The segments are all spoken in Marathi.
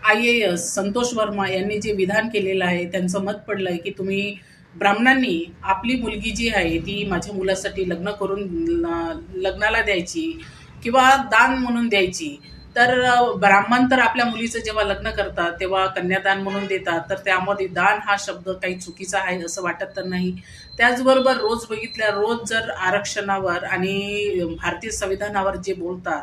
IAS संतोष वर्मा यांनी जे विधान केलेलं आहे, त्यांचं मत पडलं आहे की तुम्ही ब्राह्मणांनी आपली मुलगी जी आहे ती माझ्या मुलासाठी लग्न करून लग्नाला द्यायची किंवा दान म्हणून द्यायची. तर ब्राह्मण तर आपल्या मुलीचं जेव्हा लग्न करतात तेव्हा कन्यादान म्हणून देतात, तर त्यामध्ये दान हा शब्द काही चुकीचा आहे असं वाटत तर नाही. त्याचबरोबर रोज बघितल्या रोज जर आरक्षणावर आणि भारतीय संविधानावर जे बोलतात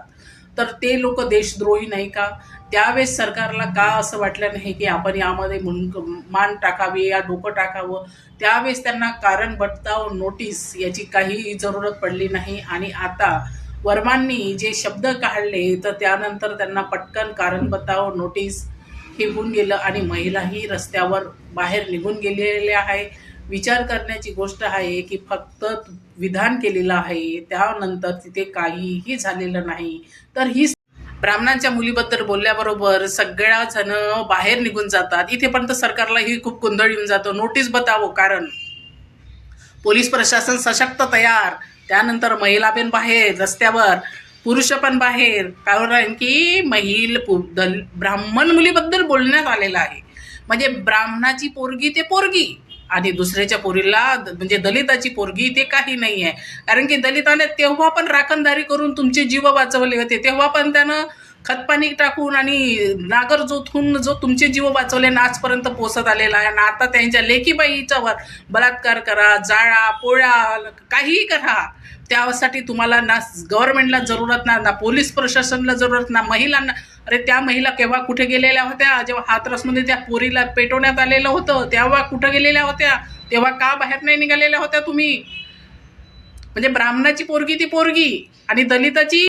तर ते लोक देशद्रोही नाही का? त्यावेळेस सरकारला का असं वाटलं नाही की आपण यामध्ये मान टाकावी या डोकं टाकावं? त्यावेळेस त्यांना कारण बताओ नोटीस याची काही जरूरत पडली नाही. आणि आता वर्मांनी जे शब्द काढले तर त्यानंतर त्यांना पटकन कारण बताओ नोटीस हे होऊन गेलं आणि महिलाही रस्त्यावर बाहेर निघून गेलेल्या आहे. विचार करण्याची गोष्ट आहे की फक्त विधान केलेलं आहे, त्यानंतर तिथे काहीही झालेलं नाही. तर ही ब्राह्मणांच्या मुलीबद्दल बोलल्याबरोबर सगळ्या जण बाहेर निघून जातात. इथे पण तर सरकारला ही खूप गोंधळ येऊन जातो. नोटीस बतावो कारण, पोलीस प्रशासन सशक्त तयार, त्यानंतर महिला पण बाहेर रस्त्यावर, पुरुष पण बाहेर, कारण की ब्राह्मण मुलीबद्दल बोलण्यात आलेलं आहे. म्हणजे ब्राह्मणाची पोरगी ते पोरगी आणि दुसऱ्याच्या पोरीला म्हणजे दलिताची पोरगी ते काही नाही आहे. कारण की दलिताने तेव्हा पण राखणदारी करून तुमचे जीव वाचवले होते, तेव्हा पण त्यानं खतपाणी टाकून आणि नागर जोथून जो तुमचे जीव वाचवले आजपर्यंत पोचत आलेला आहे. आणि आता त्यांच्या लेकीबाईच्यावर बलात्कार करा, जाळा पोळा काहीही करा, त्यासाठी तुम्हाला ना गव्हर्नमेंटला जरूरत ना पोलीस प्रशासनाला जरूरत ना महिलांना. अरे त्या महिला केव्हा कुठे गेलेल्या होत्या? जेव्हा हाथरसमध्ये त्या पोरीला पेटवण्यात आलेलं होतं तेव्हा कुठं गेलेल्या होत्या? तेव्हा का बाहेर नाही निघालेल्या होत्या तुम्ही? म्हणजे ब्राह्मणाची पोरगी ती पोरगी आणि दलिताची